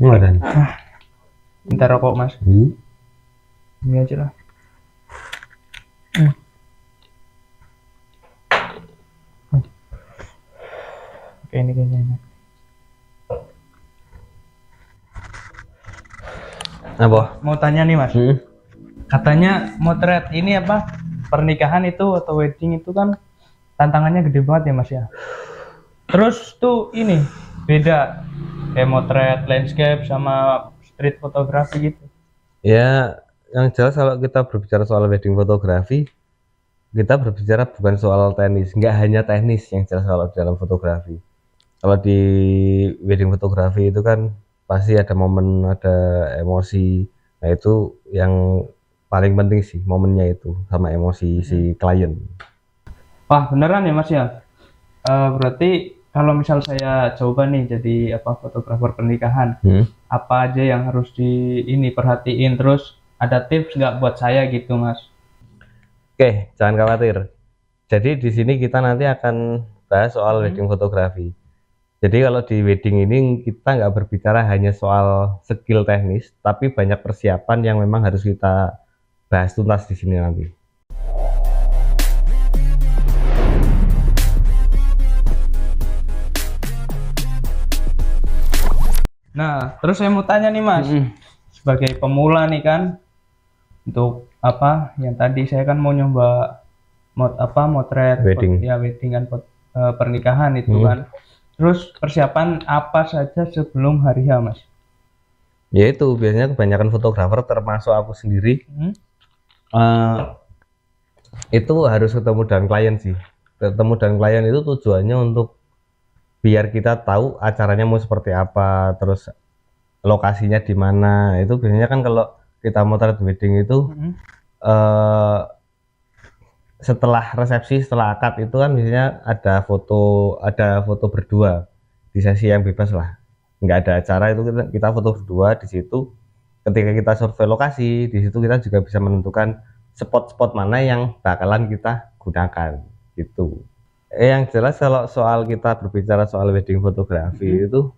Ngodan. Minta rokok mas. Ini aja lah. Oke, ini kayaknya enak. Apa? Mau tanya nih mas, katanya motret ini apa, pernikahan itu atau wedding itu kan tantangannya gede banget ya mas ya. Terus tuh ini beda kayak motret landscape sama street photography gitu. Ya, yang jelas kalau kita berbicara soal wedding fotografi, kita berbicara bukan soal teknis, nggak hanya teknis yang jelas kalau dalam fotografi. Kalau di wedding fotografi itu kan pasti ada momen, ada emosi. Nah itu yang paling penting sih, momennya itu sama emosi si klien. Wah beneran ya mas ya. Berarti kalau misal saya coba nih jadi apa fotografer pernikahan, apa aja yang harus di ini perhatiin, terus ada tips nggak buat saya gitu mas? Oke, jangan khawatir. Jadi di sini kita nanti akan bahas soal wedding fotografi. Jadi kalau di wedding ini kita nggak berbicara hanya soal skill teknis, tapi banyak persiapan yang memang harus kita bahas tuntas di sini nanti. Nah, terus saya mau tanya nih Mas, sebagai pemula nih kan, untuk apa yang tadi saya kan mau nyoba motret Wedding. ya wedding kan pernikahan itu kan. Terus persiapan apa saja sebelum hari H Mas? Yaitu biasanya kebanyakan fotografer termasuk aku sendiri itu harus ketemu dengan klien sih. Ketemu dengan klien itu tujuannya untuk biar kita tahu acaranya mau seperti apa, terus lokasinya di mana. Itu biasanya kan kalau kita motret wedding itu setelah resepsi, setelah akad itu kan biasanya ada foto berdua di sesi yang bebas lah, nggak ada acara itu kita foto berdua di situ. Ketika kita survei lokasi di situ kita juga bisa menentukan spot-spot mana yang bakalan kita gunakan gitu. Yang jelas kalau soal kita berbicara soal wedding fotografi itu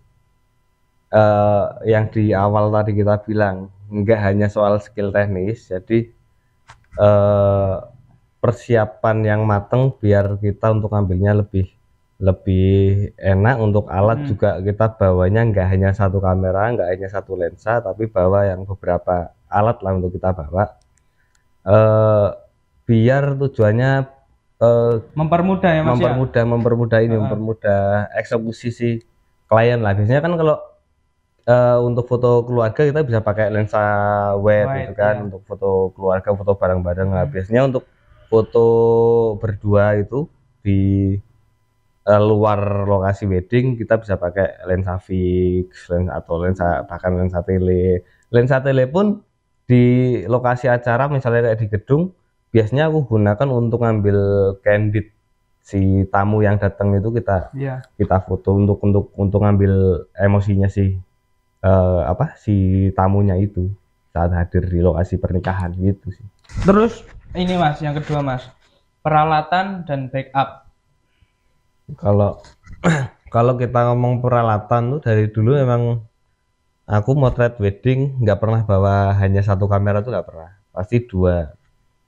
yang di awal tadi kita bilang nggak hanya soal skill teknis, jadi persiapan yang mateng biar kita untuk ngambilnya lebih enak. Untuk alat juga kita bawanya nggak hanya satu kamera, nggak hanya satu lensa, tapi bawa yang beberapa alat lah untuk kita bawa biar tujuannya Mempermudah ya Mas ya? mempermudah eksekusi si klien lah. Biasanya kan kalau untuk foto keluarga kita bisa pakai lensa wide gitu kan, untuk foto keluarga, foto bareng-bareng. Nah, biasanya untuk foto berdua itu di luar lokasi wedding kita bisa pakai lensa fix, atau bahkan lensa tele. Lensa tele pun di lokasi acara misalnya kayak di gedung, biasanya aku gunakan untuk ngambil candid si tamu yang datang itu, kita foto untuk ngambil emosinya si tamunya itu saat hadir di lokasi pernikahan gitu sih. Terus ini Mas, yang kedua Mas, peralatan dan backup. Kalau kita ngomong peralatan tuh dari dulu emang aku motret wedding nggak pernah bawa hanya satu kamera tuh, nggak pernah, pasti dua.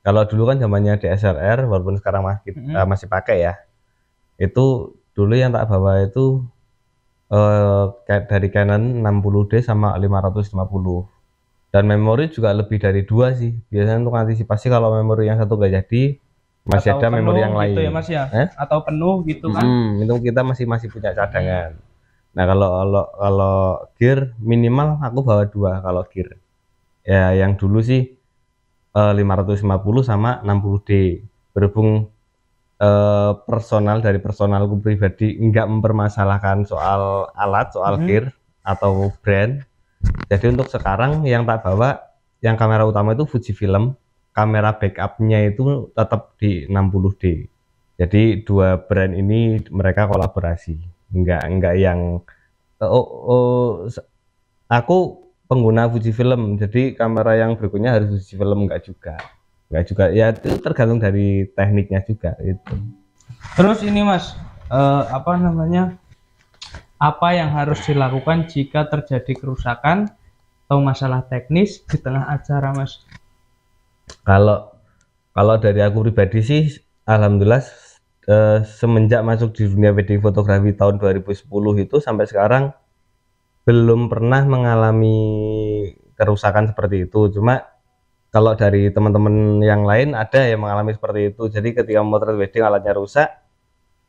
Kalau dulu kan zamannya DSLR, walaupun sekarang masih pakai ya, itu dulu yang tak bawa itu dari Canon 60D sama 550, dan memori juga lebih dari dua sih, biasanya untuk antisipasi kalau memori yang satu nggak jadi, masih Atau ada memori yang gitu lain ya Mas ya? Atau penuh gitu kan? itu kita masih punya cadangan. Nah kalau gear minimal aku bawa dua kalau gear ya, yang dulu sih 550 sama 60D. Berhubung dari personalku pribadi nggak mempermasalahkan soal alat, soal gear atau brand, jadi untuk sekarang yang tak bawa, yang kamera utama itu Fujifilm, kamera backupnya itu tetap di 60D. Jadi dua brand ini mereka kolaborasi, nggak yang aku pengguna Fujifilm jadi kamera yang berikutnya harus Fujifilm, nggak juga ya, itu tergantung dari tekniknya juga itu. Terus ini Mas, apa namanya, Apa yang harus dilakukan jika terjadi kerusakan atau masalah teknis di tengah acara, Mas? Kalau kalau dari aku pribadi sih, alhamdulillah semenjak masuk di dunia wedding fotografi tahun 2010 itu sampai sekarang belum pernah mengalami kerusakan seperti itu. Cuma kalau dari teman-teman yang lain ada yang mengalami seperti itu. Jadi ketika memotret wedding alatnya rusak,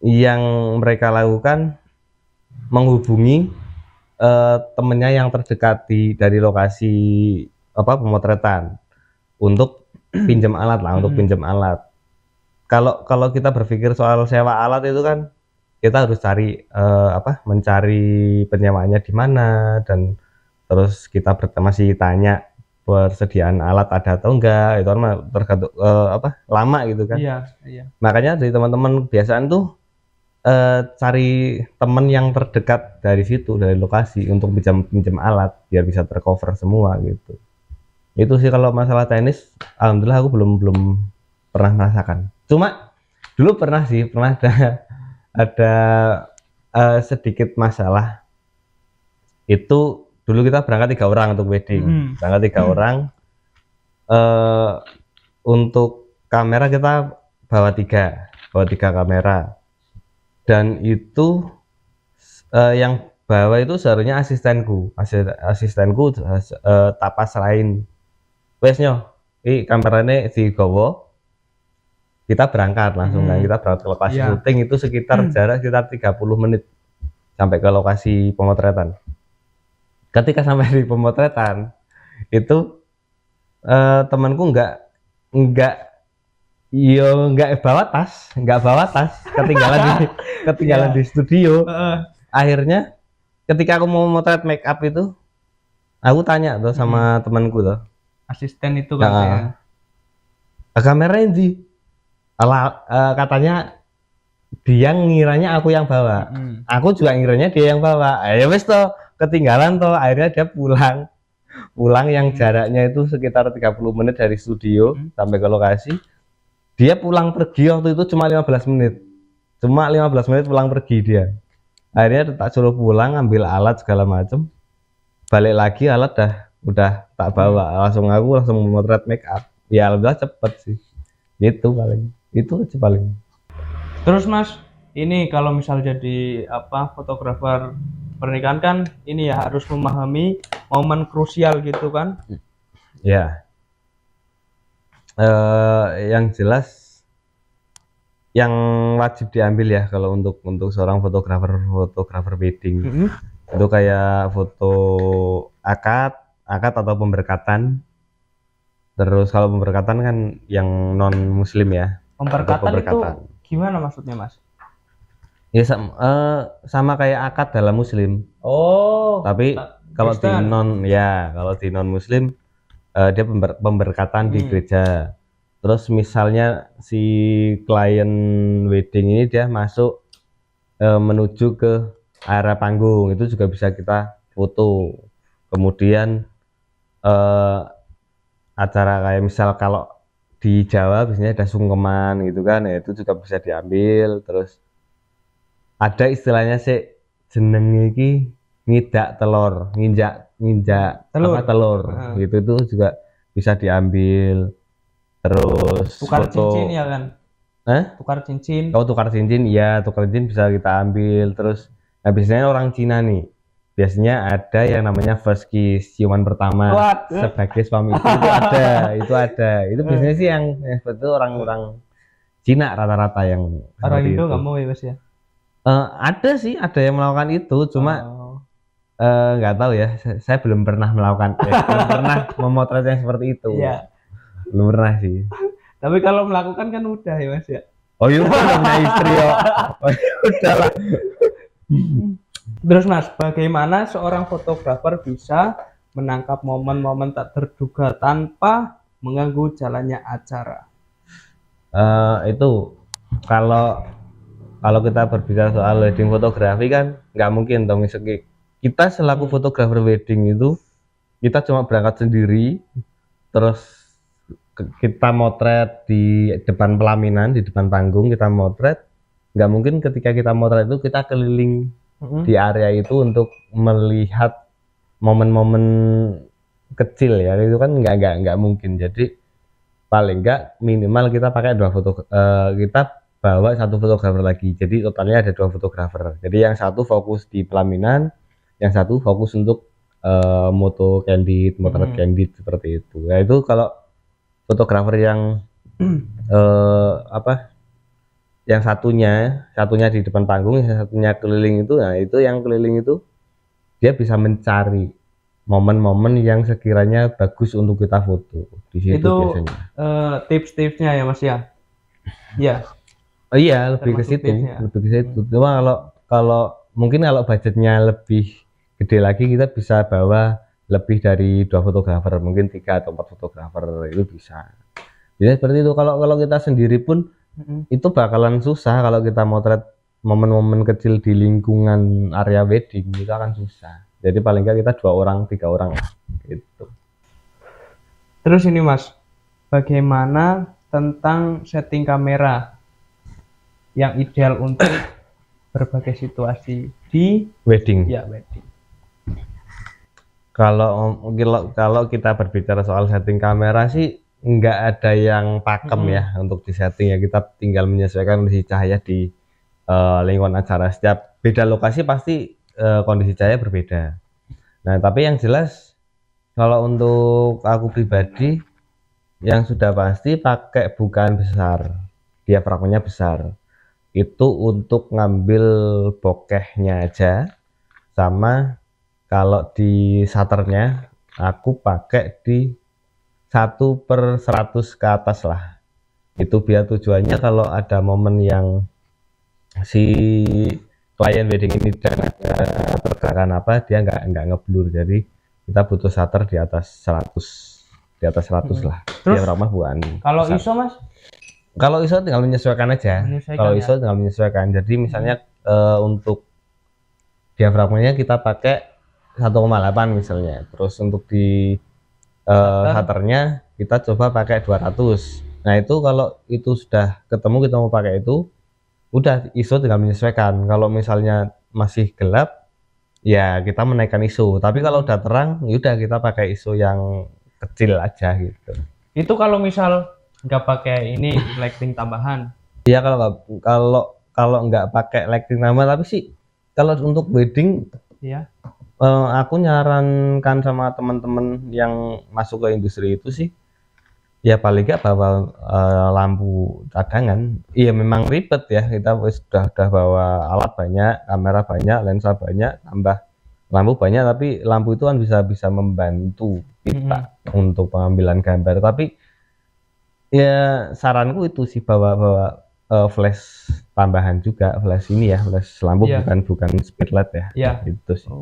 yang mereka lakukan menghubungi temennya yang terdekat dari lokasi pemotretan untuk pinjam alat lah, untuk pinjam alat. Kalau kita berpikir soal sewa alat itu kan kita harus cari mencari penyewanya di mana, dan terus kita masih tanya persediaan alat ada atau enggak, itu kan tergantung lama gitu kan. Iya, iya. Makanya dari teman-teman biasaan tuh cari temen yang terdekat dari situ, dari lokasi, untuk pinjam alat biar bisa tercover semua gitu. Itu sih kalau masalah teknis, alhamdulillah aku belum pernah merasakan. Cuma dulu pernah ada sedikit masalah. Itu dulu kita berangkat 3 orang untuk wedding. Berangkat 3 orang. Untuk kamera kita bawa 3 kamera. Dan itu yang bawa itu seharusnya asistenku tapas lain. Wes nyo, kamerane digowo, kita berangkat langsung kan, kita berangkat ke lokasi syuting. Itu sekitar jarak sekitar 30 menit sampai ke lokasi pemotretan. Ketika sampai di pemotretan itu temanku nggak bawa tas, ketinggalan di studio. Akhirnya ketika aku mau motret make up itu, aku tanya tuh sama temanku tuh, asisten itu kan ya. Kameranya di katanya dia ngiranya aku yang bawa. Aku juga ngiranya dia yang bawa. Ya wes toh, ketinggalan toh. Akhirnya dia pulang yang jaraknya itu sekitar 30 menit dari studio sampai ke lokasi. Dia pulang pergi waktu itu cuma 15 menit. Cuma 15 menit pulang pergi dia. Akhirnya tak suruh pulang, ambil alat segala macem. Balik lagi alat udah tak bawa. Langsung memotret make up. Ya alhamdulillah cepet sih. Itu aja paling. Terus Mas, ini kalau misal jadi fotografer pernikahan kan ini ya harus memahami momen krusial gitu kan? Ya. Yang jelas yang wajib diambil ya kalau untuk seorang fotografer wedding itu kayak foto akad atau pemberkatan. Terus kalau pemberkatan kan yang non muslim ya. Pemberkatan itu gimana maksudnya Mas? Ya sama kayak akad dalam muslim. Oh. Tapi kalau di non muslim dia pemberkatan di gereja. Terus misalnya si klien wedding ini dia masuk menuju ke area panggung, itu juga bisa kita foto. Kemudian acara kayak misal kalau di Jawa biasanya ada sungkeman gitu kan, ya itu juga bisa diambil. Terus ada istilahnya sih jeneng iki nginjak telur gitu, itu juga bisa diambil. Terus tukar foto cincin ya kan? Tukar cincin. Tukar cincin, iya, tukar cincin bisa kita ambil. Terus biasanya orang Cina nih, biasanya ada yang namanya first kiss, ciuman pertama sebagai suami itu ada. Itu biasanya sih yang seperti itu orang Cina rata-rata yang orang Indo nggak mau ya Mas ya? Ada yang melakukan itu, cuma nggak tahu ya, saya belum pernah melakukan, belum pernah memotret yang seperti itu. Iya. Belum pernah sih. Tapi kalau melakukan kan udah ya Mas ya. Oh iya, punya istri ya. Oh iya, udah lah. Terus Mas, bagaimana seorang fotografer bisa menangkap momen-momen tak terduga tanpa mengganggu jalannya acara? Itu kalau kita berbicara soal wedding fotografi kan nggak mungkin dong, kita selaku fotografer wedding itu kita cuma berangkat sendiri, terus kita motret di depan pelaminan, di depan panggung kita motret. Nggak mungkin ketika kita motret itu kita keliling di area itu untuk melihat momen-momen kecil ya, itu kan nggak mungkin. Jadi paling nggak minimal kita pakai kita bawa satu fotografer lagi, jadi totalnya ada 2 fotografer. Jadi yang satu fokus di pelaminan, yang satu fokus untuk moto candid, motret candid seperti itu. Nah itu kalau fotografer yang yang satunya di depan panggung, yang satunya keliling itu, nah itu yang keliling itu dia bisa mencari momen-momen yang sekiranya bagus untuk kita foto di situ itu biasanya. Tips-tipsnya ya Mas ya. Ya. Oh iya, lebih ke situ, Cuma kalau mungkin kalau budgetnya lebih gede lagi, kita bisa bawa lebih dari 2 fotografer, mungkin 3 atau 4 fotografer itu bisa. Jadi seperti itu. Kalau kita sendiri pun itu bakalan susah kalau kita motret momen-momen kecil di lingkungan area wedding, itu akan susah. Jadi paling nggak kita 2 orang, 3 orang gitu. Terus ini Mas, bagaimana tentang setting kamera yang ideal untuk berbagai situasi di Wedding. ya wedding? Kalau kita berbicara soal setting kamera sih nggak ada yang pakem ya untuk di setting ya. Kita tinggal menyesuaikan kondisi cahaya di lingkungan acara. Setiap beda lokasi pasti kondisi cahaya berbeda. Nah tapi yang jelas kalau untuk aku pribadi yang sudah pasti pakai bukaan besar, diafragmanya besar. Itu untuk ngambil bokehnya aja, sama kalau di shutternya aku pakai di 1/100 ke atas lah. Itu biar tujuannya kalau ada momen yang si klien wedding ini dan ada pergerakan apa, dia nggak ngeblur. Jadi kita butuh shutter di atas 100 lah. Terus diafragma bukan kalau besar. ISO Mas? Kalau ISO tinggal menyesuaikan aja. Kalau ISO tinggal menyesuaikan. Jadi misalnya untuk diafragmanya kita pakai 1,8 misalnya. Terus untuk di shutternya kita coba pakai 200. Nah itu kalau itu sudah ketemu, kita mau pakai itu, udah ISO tinggal menyesuaikan. Kalau misalnya masih gelap, ya kita menaikkan ISO. Tapi kalau udah terang, yaudah kita pakai ISO yang kecil aja gitu. Itu kalau misal nggak pakai ini lighting tambahan? Iya kalau nggak pakai lighting tambah, tapi sih kalau untuk wedding, ya aku nyarankan sama teman-teman yang masuk ke industri itu sih, ya paling nggak bawa lampu cadangan. Iya memang ribet ya, kita sudah bawa alat banyak, kamera banyak, lensa banyak, tambah lampu banyak, tapi lampu itu kan bisa membantu kita untuk pengambilan gambar. Tapi ya saranku itu sih bawa flash tambahan juga, flash ini ya, flash lampu, bukan speedlight ya. Itu sih.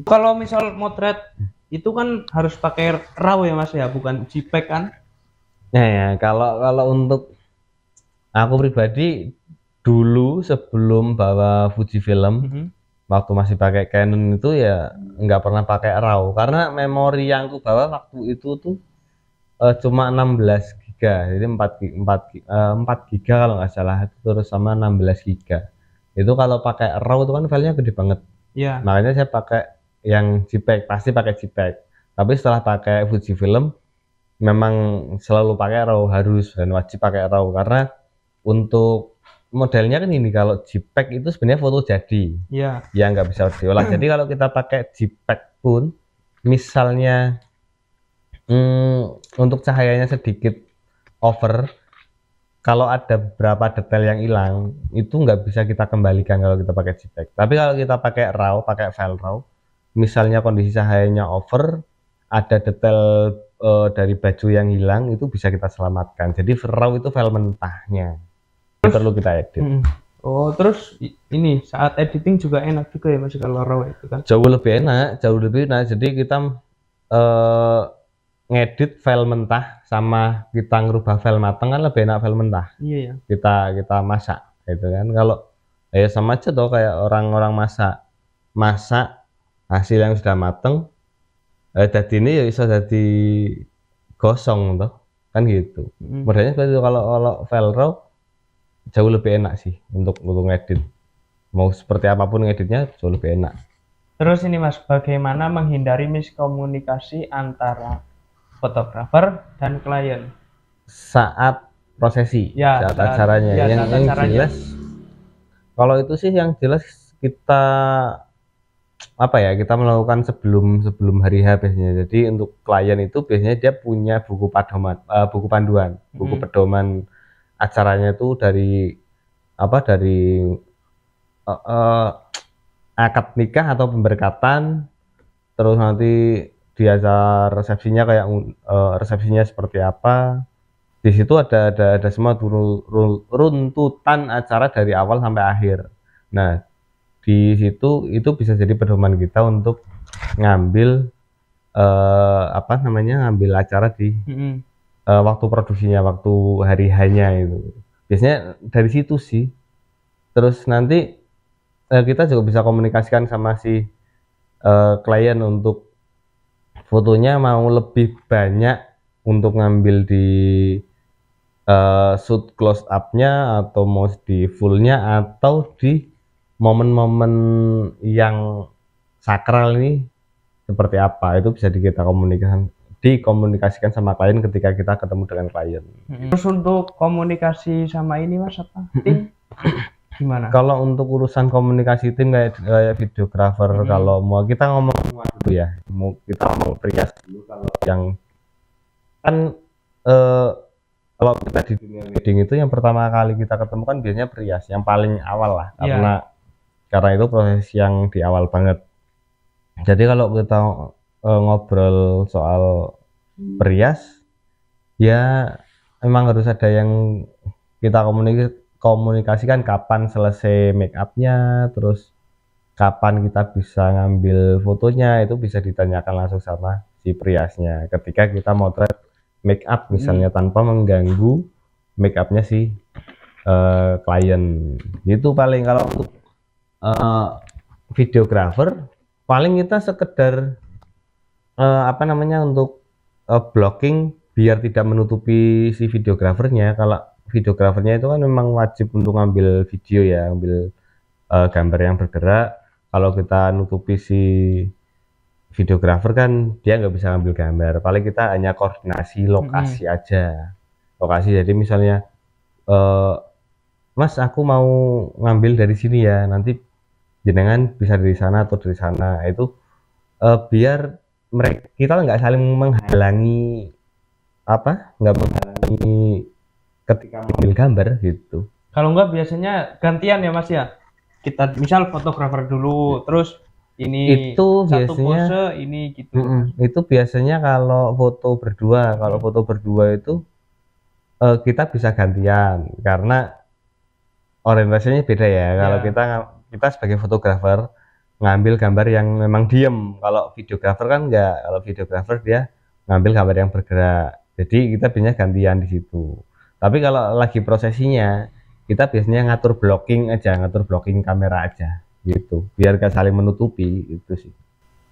Kalau misal motret itu kan harus pakai RAW ya Mas ya, bukan JPEG kan? Nah ya, kalau untuk aku pribadi dulu sebelum bawa Fujifilm, waktu masih pakai Canon itu ya nggak pernah pakai RAW, karena memori yang aku bawa waktu itu tuh cuma 16 giga, jadi 4 giga kalau nggak salah, terus sama 16 giga. Itu kalau pakai RAW itu kan filenya gede banget. Makanya saya pakai yang JPEG, pasti pakai JPEG. Tapi setelah pakai Fujifilm memang selalu pakai RAW, harus dan wajib pakai RAW, karena untuk modelnya kan ini, kalau JPEG itu sebenarnya foto jadi, ya nggak bisa diolah. Jadi kalau kita pakai JPEG pun, misalnya untuk cahayanya sedikit over, kalau ada beberapa detail yang hilang, itu nggak bisa kita kembalikan kalau kita pakai JPEG. Tapi kalau kita pakai RAW, pakai file RAW, misalnya kondisi cahayanya over, ada detail dari baju yang hilang, itu bisa kita selamatkan. Jadi RAW itu file mentahnya, itu perlu kita edit. Oh terus ini saat editing juga enak juga ya Mas kalau RAW itu kan? Jauh lebih enak. Jadi kita ngedit file mentah sama kita ngerubah file matang kan lebih enak file mentah. Iya. Kita masak gitu kan. Kalau ya sama aja tuh kayak orang-orang masak hasil yang sudah mateng, jadi ini ya bisa jadi gosong tuh kan gitu. Modelnya seperti itu. Kalau file RAW jauh lebih enak sih untuk ngedit. mau seperti apapun ngeditnya jauh lebih enak. Terus ini Mas, bagaimana menghindari miskomunikasi antara fotografer dan klien? Saat prosesi, Ya, saat acaranya, ya, yang saat acaranya. jelas kalau itu sih yang jelas kita apa ya, kita melakukan sebelum sebelum hari H biasanya. Jadi untuk klien itu biasanya dia punya buku padoman, buku panduan, buku pedoman acaranya itu dari apa, dari eh, eh, akad nikah atau pemberkatan, terus nanti di acara resepsinya kayak resepsinya seperti apa. Di situ ada semua runtutan acara dari awal sampai akhir. Nah, di situ itu bisa jadi pedoman kita untuk ngambil apa namanya, ngambil acara di waktu produksinya, waktu hari hanya itu. Biasanya dari situ sih. Terus nanti kita juga bisa komunikasikan sama si klien untuk fotonya mau lebih banyak untuk ngambil di shoot close up-nya atau mau di full-nya atau di momen-momen yang sakral ini seperti apa, itu bisa kita dikomunikasikan sama klien ketika kita ketemu dengan klien. Terus untuk komunikasi sama ini Mas apa? Tim gimana? Kalau untuk urusan komunikasi tim kayak videografer, kalau mau kita ngomong dulu ya, mau kita ngomong Prias dulu. Kalau yang kan kalau kita di dunia wedding itu yang pertama kali kita ketemu kan biasanya Prias, yang paling awal lah, karena itu proses yang di awal banget. Jadi kalau kita ngobrol soal Prias, ya emang harus ada yang kita komunikasikan kapan selesai make up-nya, terus kapan kita bisa ngambil fotonya, itu bisa ditanyakan langsung sama si Priasnya ketika kita motret make up misalnya, tanpa mengganggu make up-nya si klien. Itu paling. Kalau untuk videografer paling kita sekedar apa namanya, untuk blocking biar tidak menutupi si videografernya. Kalau videografernya itu kan memang wajib untuk ngambil video ya, ambil gambar yang bergerak. Kalau kita nutupi si videografer kan dia nggak bisa ngambil gambar, paling kita hanya koordinasi lokasi aja, lokasi. Jadi misalnya Mas, aku mau ngambil dari sini ya, nanti jenengan bisa dari sana atau dari sana. Itu biar kita nggak saling menghalangi, nggak menghalangi ketika mengambil gambar gitu. Kalau enggak biasanya gantian ya Mas ya. Kita misal fotografer dulu, terus ini itu satu biasanya pose ini gitu. itu biasanya kalau foto berdua. Kalau foto berdua itu kita bisa gantian karena orientasinya beda ya. Kalau kita sebagai fotografer ngambil gambar yang memang diem, kalau videografer kan enggak. Kalau videografer dia ngambil gambar yang bergerak, jadi kita biasanya gantian di situ. Tapi kalau lagi prosesinya, kita biasanya ngatur blocking kamera aja gitu, biar gak saling menutupi itu sih.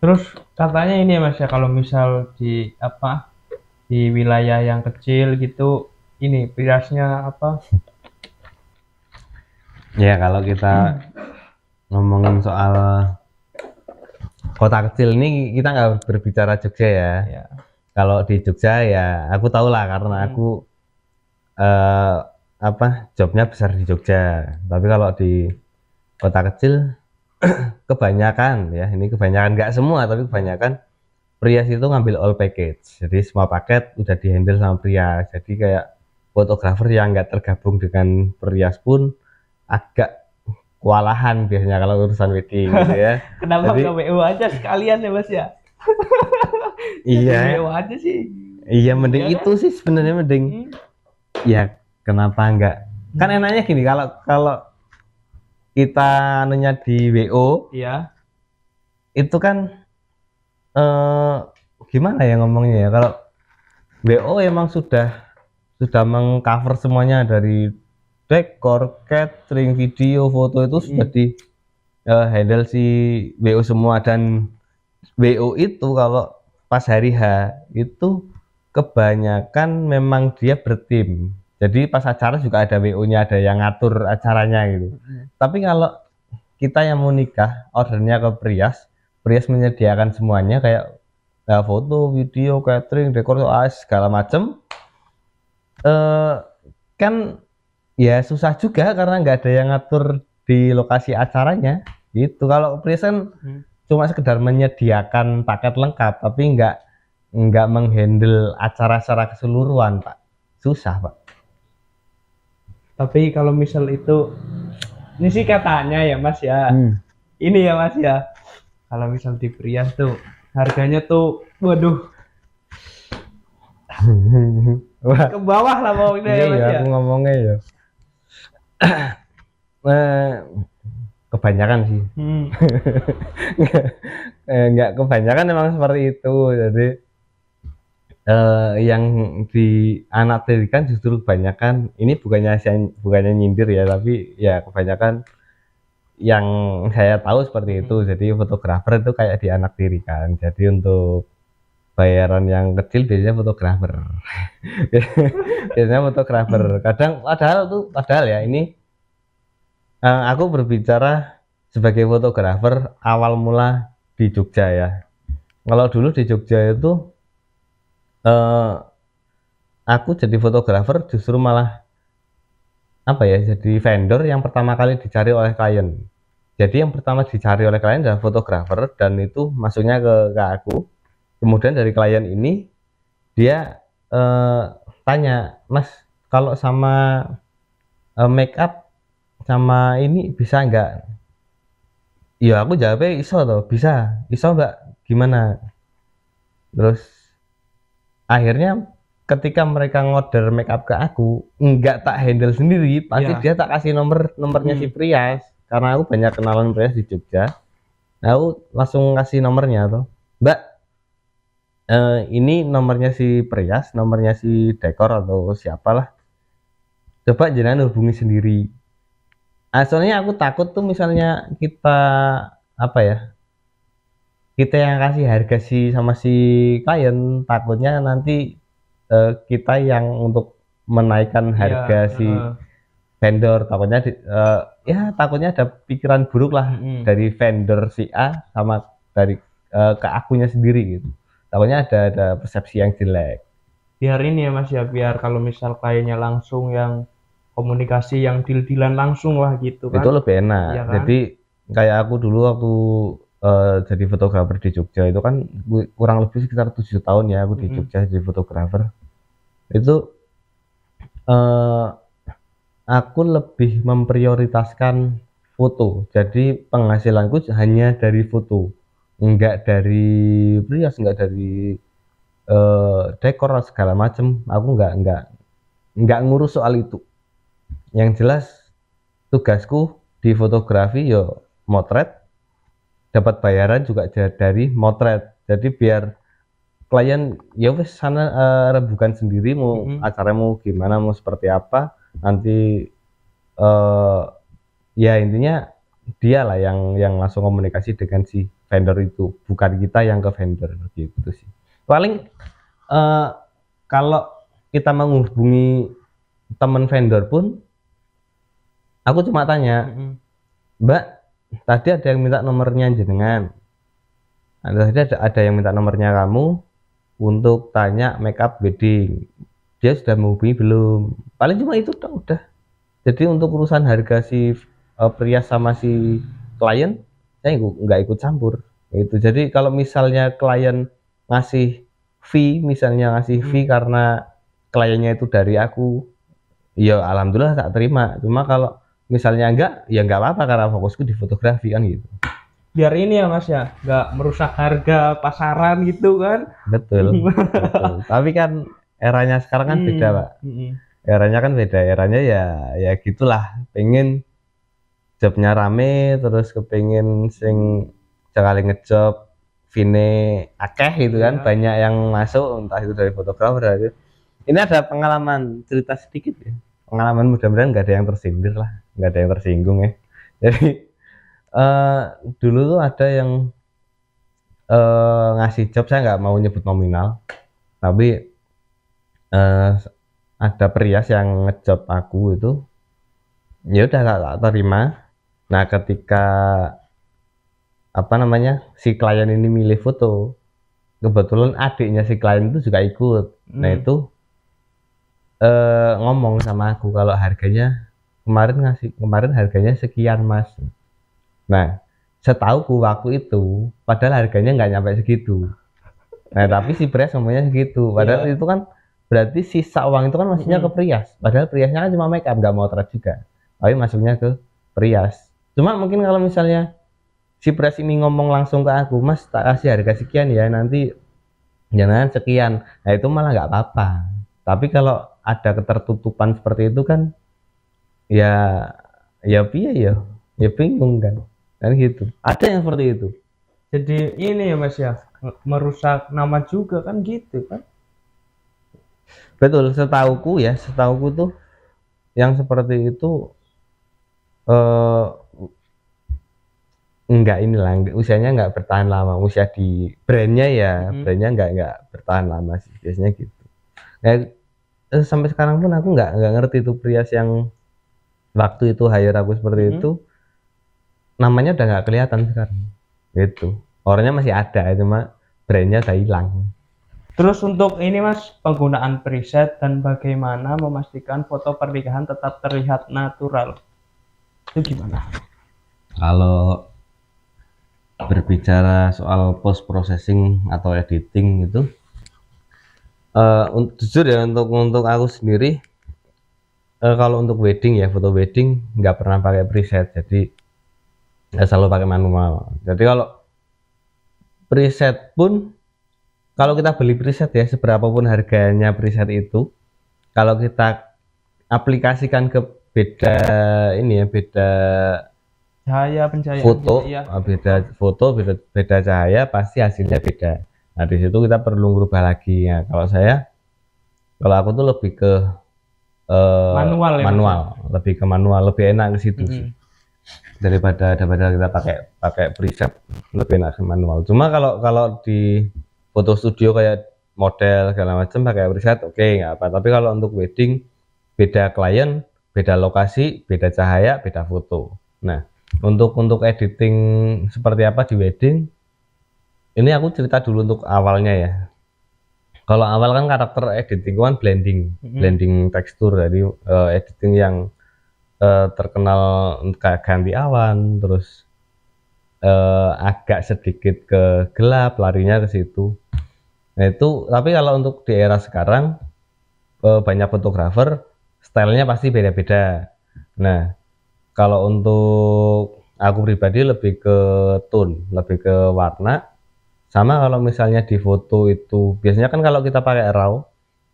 Terus katanya ini ya Mas ya, kalau misal di di wilayah yang kecil gitu, ini Priasnya Ya kalau kita ngomongin soal kota kecil ini, kita nggak berbicara Jogja ya. Kalau di Jogja ya aku tahu lah, karena aku jobnya besar di Jogja. Tapi kalau di kota kecil kebanyakan ya, ini kebanyakan, nggak semua tapi kebanyakan, Prias itu ngambil all package. Jadi semua paket udah dihandle sama Prias. Jadi kayak fotografer yang nggak tergabung dengan Prias pun agak kewalahan biasanya kalau urusan wedding gitu ya. Kenapa nggak WO aja sekalian ya Mas ya? Iya. WO aja sih. Iya, mending itu sih sebenarnya, mending. Ya kenapa enggak? Kan enaknya gini, kalau kita nanya di WO, itu kan gimana ya ngomongnya ya, kalau WO emang sudah mengcover semuanya, dari dekor, catering, video, foto, itu sudah di handle si WO semua. Dan WO itu kalau pas hari H itu kebanyakan memang dia bertim. Jadi pas acara juga ada WO-nya, ada yang ngatur acaranya gitu. Tapi kalau kita yang mau nikah ordernya ke Prias, Prias menyediakan semuanya kayak foto, video, catering, dekor, segala macem. Kan ya susah juga karena nggak ada yang ngatur di lokasi acaranya gitu. Kalau Prias kan cuma sekedar menyediakan paket lengkap tapi nggak menghandle acara secara keseluruhan, Pak. Susah, Pak. Tapi kalau misal itu, ini sih katanya ya Mas ya, ini ya Mas ya, kalau misal di Prias tuh harganya tuh, waduh, Wah, ke bawah lah pokoknya iya ya Mas ya, ya. aku ngomongnya ya. Kebanyakan sih. Nggak kebanyakan emang seperti itu. Jadi yang dianaktirikan justru kebanyakan ini bukannya nyindir ya, tapi ya kebanyakan yang saya tahu seperti itu. Jadi fotografer itu kayak dianaktirikan. Jadi untuk bayaran yang kecil biasanya fotografer. Biasanya fotografer. Padahal ya ini aku berbicara sebagai fotografer awal mula di Jogja ya. Kalau dulu di Jogja itu aku jadi fotografer justru malah apa ya, jadi vendor yang pertama kali dicari oleh klien. Jadi yang pertama dicari oleh klien adalah fotografer dan itu masuknya ke aku. Kemudian dari klien ini dia tanya, Mas, kalau sama make up sama ini bisa nggak? Ya aku jawabnya iso toh, bisa, iso nggak, gimana? Terus akhirnya ketika mereka ngorder make up ke aku, nggak tak handle sendiri, pasti dia tak kasih nomornya si Prias, karena aku banyak kenalan Prias di Jogja. Nah, aku langsung kasih nomornya tuh, Mbak, ini nomornya si Prias, nomornya si dekor atau siapalah, coba jenengan hubungi sendiri. Soalnya aku takut tuh misalnya kita apa ya, kita yang kasih harga sama si klien, takutnya nanti kita yang untuk menaikkan harga si vendor, takutnya takutnya ada pikiran buruk lah dari vendor si A sama dari ke akunya sendiri gitu. Takutnya ada persepsi yang jelek. Biar ini ya Mas ya, biar kalau misal kliennya langsung yang komunikasi yang deal-dealan langsung lah gitu kan. Itu lebih enak. Ya kan? Jadi kayak aku dulu waktu jadi fotografer di Jogja itu kan kurang lebih sekitar 7 tahun ya aku di Jogja jadi fotografer. Itu aku lebih memprioritaskan foto. Jadi penghasilanku hanya dari foto, enggak dari Prias, enggak dari dekor segala macem. Aku enggak ngurus soal itu. Yang jelas tugasku di fotografi yo motret, dapat bayaran juga dari motret. Jadi biar klien ya wes sana rembukan sendiri mau acara mau gimana, mau seperti apa, nanti ya intinya dia lah yang langsung komunikasi dengan si vendor itu, bukan kita yang ke vendor gitu sih. Paling kalau kita menghubungi teman vendor pun aku cuma tanya, Mbak, tadi ada yang minta nomornya jenengan, ada yang minta nomornya kamu untuk tanya make up wedding, dia sudah menghubungi belum? Paling cuma itu udah. Jadi untuk urusan harga si Prias sama si klien saya nggak ikut campur gitu. Jadi kalau misalnya klien ngasih fee karena kliennya itu dari aku, ya alhamdulillah tak terima. Cuma kalau misalnya enggak, ya nggak apa-apa karena fokusku di fotografi kan gitu. Biar ini ya Mas ya, nggak merusak harga pasaran gitu kan. Betul. Tapi kan eranya sekarang kan beda, Pak. Eranya kan beda, eranya ya gitulah, pengen jobnya rame, terus kepengin sing sekali ngejob vine akeh gitu kan, banyak yang masuk, entah itu dari fotografer. Ini ada pengalaman cerita sedikit ya, pengalaman mudah-mudahan nggak ada yang tersindir lah, nggak ada yang tersinggung ya. Jadi dulu tuh ada yang ngasih job, saya nggak mau nyebut nominal, tapi ada Prias yang ngejob aku itu, ya udah tak terima. Nah, ketika apa namanya si klien ini milih foto, kebetulan adiknya si klien itu juga ikut. Nah itu ngomong sama aku kalau harganya kemarin harganya sekian mas. Nah setauku waktu itu padahal harganya nggak nyampe segitu. Nah tapi si Prias ngomongnya segitu. Padahal itu kan berarti sisa uang itu kan masuknya ke Prias. Padahal Priasnya kan cuma make up, nggak mau trade juga. Tapi masuknya ke Prias. Cuma mungkin kalau misalnya si Prias ini ngomong langsung ke aku, mas tak kasih harga sekian ya, nanti jangan sekian. Nah itu malah nggak apa-apa. Tapi kalau ada ketertutupan seperti itu kan ya piye ya bingung kan gitu. Ada yang seperti itu. Jadi ini ya mas ya, merusak nama juga kan gitu kan. Betul, setauku tuh yang seperti itu usianya nggak bertahan lama. Usia di brandnya ya, brandnya nggak bertahan lama sih biasanya gitu. Sampai sekarang pun aku nggak ngerti tuh Prias yang waktu itu hire aku seperti itu, namanya udah nggak kelihatan sekarang gitu. Orangnya masih ada, cuma brandnya udah hilang. Terus untuk ini mas, penggunaan preset dan bagaimana memastikan foto pernikahan tetap terlihat natural, itu gimana? Kalau berbicara soal post processing atau editing itu jujur ya untuk aku sendiri kalau untuk wedding ya, foto wedding nggak pernah pakai preset, jadi selalu pakai manual. Jadi kalau preset pun, kalau kita beli preset ya, seberapapun harganya preset itu, kalau kita aplikasikan ke beda Pencahayaan foto, gitu, ya. beda cahaya, pasti hasilnya beda. Nah di situ kita perlu merubah lagi ya. Kalau aku tuh lebih ke manual, lebih ke manual, lebih enak ke situ sih. Daripada kita pakai preset, lebih enak ke manual. Cuma kalau di foto studio kayak model segala macam pakai preset oke, nggak apa. Tapi kalau untuk wedding, beda klien, beda lokasi, beda cahaya, beda foto. Nah untuk editing seperti apa di wedding, ini aku cerita dulu untuk awalnya ya. Kalau awal kan karakter editing kan blending tekstur, jadi editing yang terkenal kayak ganti awan, terus agak sedikit ke gelap, larinya ke situ. Nah itu, tapi kalau untuk di era sekarang banyak fotografer stylenya pasti beda-beda. Nah kalau untuk aku pribadi lebih ke tone, lebih ke warna. Sama kalau misalnya di foto itu biasanya kan kalau kita pakai RAW,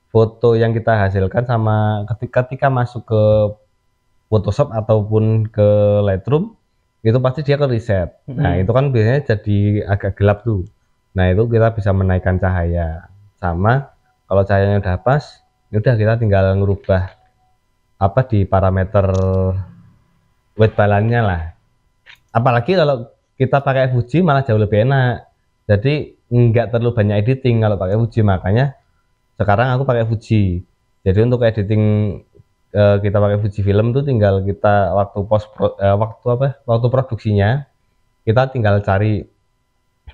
foto yang kita hasilkan sama ketika masuk ke Photoshop ataupun ke Lightroom itu pasti dia ke reset. Nah itu kan biasanya jadi agak gelap tuh. Nah itu kita bisa menaikkan cahaya. Sama kalau cahayanya udah pas, udah kita tinggal ngerubah apa di parameter white balance-nya lah. Apalagi kalau kita pakai Fuji malah jauh lebih enak. Jadi nggak terlalu banyak editing kalau pakai Fuji, makanya sekarang aku pakai Fuji. Jadi untuk editing kita pakai Fuji film tuh tinggal kita waktu produksinya kita tinggal cari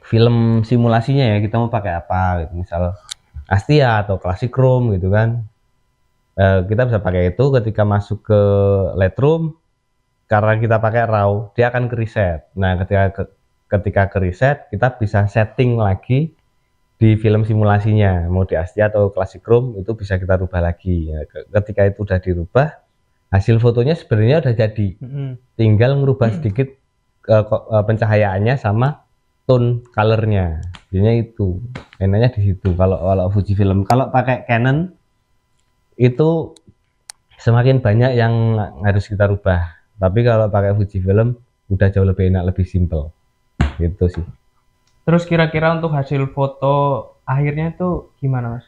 film simulasinya ya, kita mau pakai apa gitu, misal Astia atau Classic Chrome gitu kan. Kita bisa pakai itu. Ketika masuk ke Lightroom, karena kita pakai RAW, dia akan ke reset. Nah ketika ke reset, kita bisa setting lagi di film simulasinya, mau di Astia atau Classic Chrome, itu bisa kita rubah lagi ya. Ketika itu udah dirubah, hasil fotonya sebenarnya udah jadi, tinggal ngerubah sedikit pencahayaannya sama tone colornya. Jadinya itu enaknya di situ kalau Fuji film. Kalau pakai Canon itu semakin banyak yang harus kita rubah, tapi kalau pakai Fuji film udah jauh lebih enak, lebih simple gitu sih. Terus kira-kira untuk hasil foto akhirnya itu gimana mas?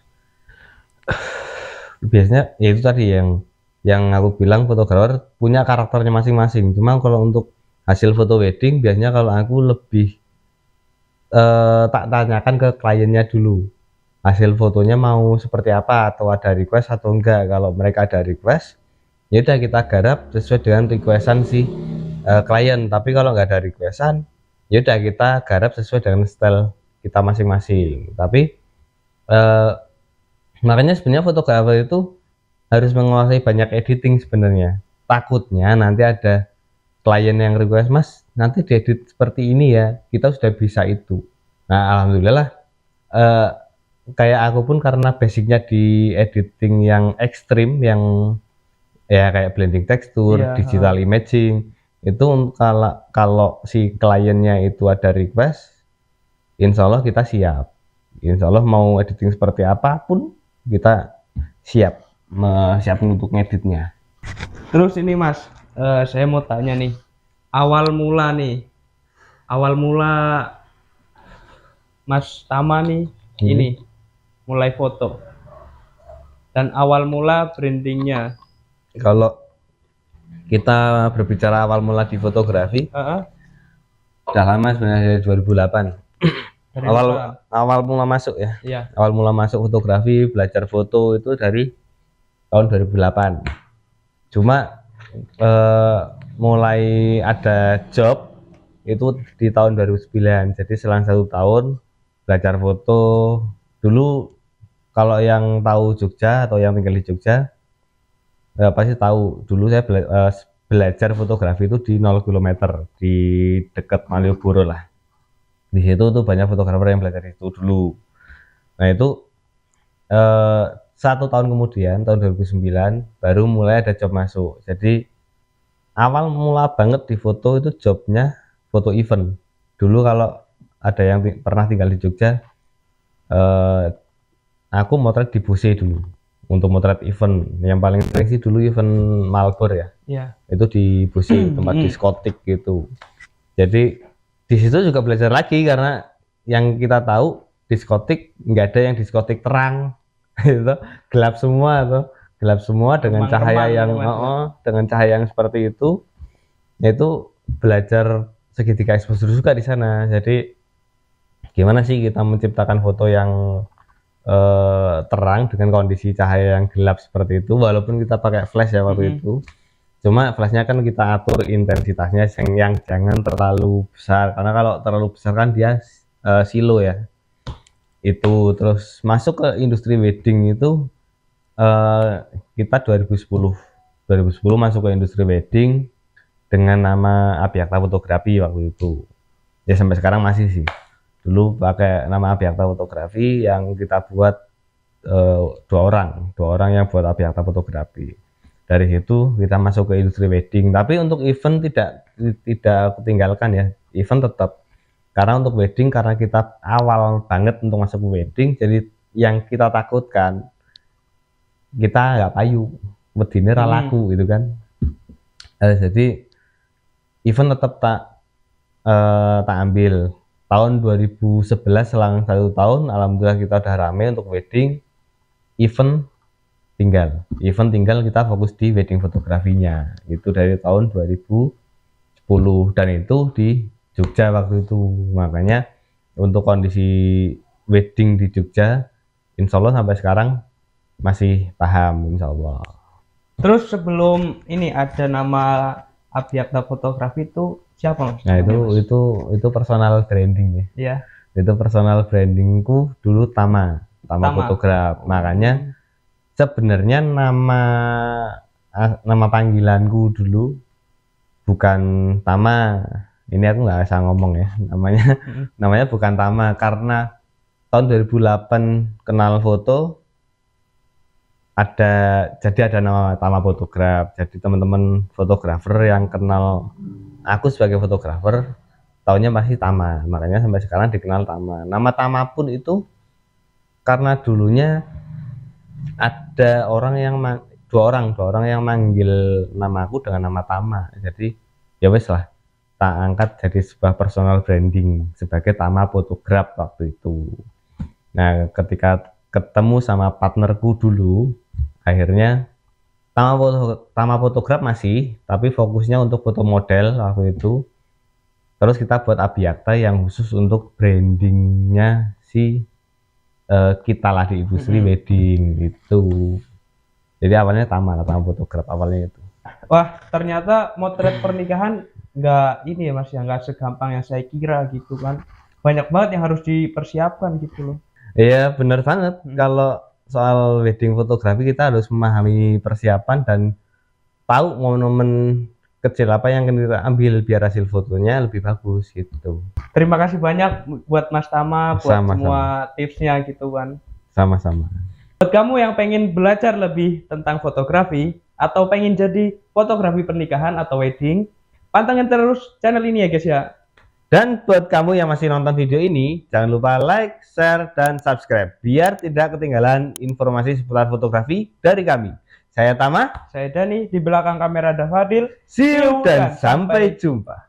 Biasanya ya itu tadi yang aku bilang, fotografer punya karakternya masing-masing. Cuma kalau untuk hasil foto wedding biasanya kalau aku lebih tak tanyakan ke kliennya dulu hasil fotonya mau seperti apa, atau ada request atau enggak. Kalau mereka ada request, ya udah kita garap sesuai dengan requestan si klien. Tapi kalau nggak ada requestan, ya udah kita garap sesuai dengan style kita masing-masing. Tapi makanya sebenarnya fotografer itu harus menguasai banyak editing sebenarnya. Takutnya nanti ada klien yang request, Mas nanti diedit seperti ini ya, kita sudah bisa itu. Nah alhamdulillah kayak aku pun karena basicnya di editing yang ekstrim, yang ya kayak blending tekstur, Iya, digital imaging, itu kalau si kliennya itu ada request, insya Allah kita siap. Insya Allah mau editing seperti apapun kita siap siapin untuk ngeditnya. Terus ini Mas, saya mau tanya nih, awal mula Mas Tama nih, ini mulai foto dan awal mula brandingnya. Kalau kita berbicara awal mula di fotografi, udah lama sebenarnya, dari 2008. Dari Awal mula masuk ya. Iya. Awal mula masuk fotografi, belajar foto itu dari tahun 2008. Cuma mulai ada job itu di tahun 2009. Jadi selang 1 tahun belajar foto. Dulu kalau yang tahu Jogja atau yang tinggal di Jogja pasti tahu, dulu saya belajar fotografi itu di 0 km di dekat Malioboro lah. Di situ tuh banyak fotografer yang belajar itu dulu. Nah itu 1 tahun kemudian, tahun 2009 baru mulai ada job masuk. Jadi awal mula banget di foto itu jobnya foto event. Dulu kalau ada yang pernah tinggal di Jogja, aku motret di Bose dulu untuk motret event. Yang paling sering sih dulu event Malbor ya. Iya. Itu di Bose, tempat diskotik gitu. Jadi di situ juga belajar lagi, karena yang kita tahu diskotik nggak ada yang diskotik terang, itu gelap semua tuh, gelap semua dengan cahaya yang dengan cahaya yang seperti itu. Yaitu belajar segitiga exposure juga di sana. Jadi gimana sih kita menciptakan foto yang terang dengan kondisi cahaya yang gelap seperti itu, walaupun kita pakai flash ya waktu itu. Cuma flashnya kan kita atur intensitasnya yang jangan terlalu besar, karena kalau terlalu besar kan dia silo ya. Itu terus masuk ke industri wedding itu kita 2010 masuk ke industri wedding dengan nama Abhyakta Fotografi waktu itu. Ya sampai sekarang masih sih. Dulu pakai nama Abhyakta Fotografi, yang kita buat 2 orang yang buat Abhyakta Fotografi. Dari situ kita masuk ke industri wedding. Tapi untuk event tidak ketinggalkan ya, event tetap. Karena untuk wedding, karena kita awal banget untuk masuk ke wedding, jadi yang kita takutkan kita nggak payu, wedine ra laku gitu kan. Jadi event tetap tak ambil. Tahun 2011 selang 1 tahun, alhamdulillah kita udah rame untuk wedding. Event tinggal kita fokus di wedding fotografinya. Itu dari tahun 2010, dan itu di Jogja waktu itu. Makanya untuk kondisi wedding di Jogja, insya Allah sampai sekarang masih paham, insya Allah. Terus sebelum ini ada nama Abhyakta Fotografi itu siapa Mas? Nah itu personal branding ya. Iya. Itu personal brandingku dulu Tama Fotograf. Makanya sebenarnya nama panggilanku dulu bukan Tama. Ini aku nggak usah ngomong ya, namanya bukan Tama, karena tahun 2008 kenal foto, jadi ada nama Tama Fotograf. Jadi teman-teman fotografer yang kenal aku sebagai fotografer taunya masih Tama, makanya sampai sekarang dikenal Tama. Nama Tama pun itu karena dulunya ada dua orang yang manggil namaku dengan nama Tama. Jadi ya wes lah, tak angkat jadi sebuah personal branding sebagai Tama Fotograf waktu itu. Nah ketika ketemu sama partnerku dulu, akhirnya Tama Fotograf masih, tapi fokusnya untuk foto model waktu itu. Terus kita buat Abhyakta yang khusus untuk brandingnya si kita lah di industri wedding itu. Jadi awalnya Tama Fotograf awalnya itu. Wah, ternyata motret pernikahan nggak ini ya Mas ya, nggak segampang yang saya kira gitu kan. Banyak banget yang harus dipersiapkan gitu loh. Iya, bener banget. Kalau soal wedding fotografi kita harus memahami persiapan dan tahu momen kecil apa yang akan kita ambil biar hasil fotonya lebih bagus gitu. Terima kasih banyak buat Mas Tama buat Sama-sama. semua tipsnya gitu kan. Sama-sama. Buat kamu yang pengen belajar lebih tentang fotografi atau pengen jadi fotografi pernikahan atau wedding, pantengin terus channel ini ya guys ya. Dan buat kamu yang masih nonton video ini, jangan lupa like, share, dan subscribe biar tidak ketinggalan informasi seputar fotografi dari kami. Saya Tama, Saya Dani, di belakang kamera ada Fadil. see you dan sampai jumpa.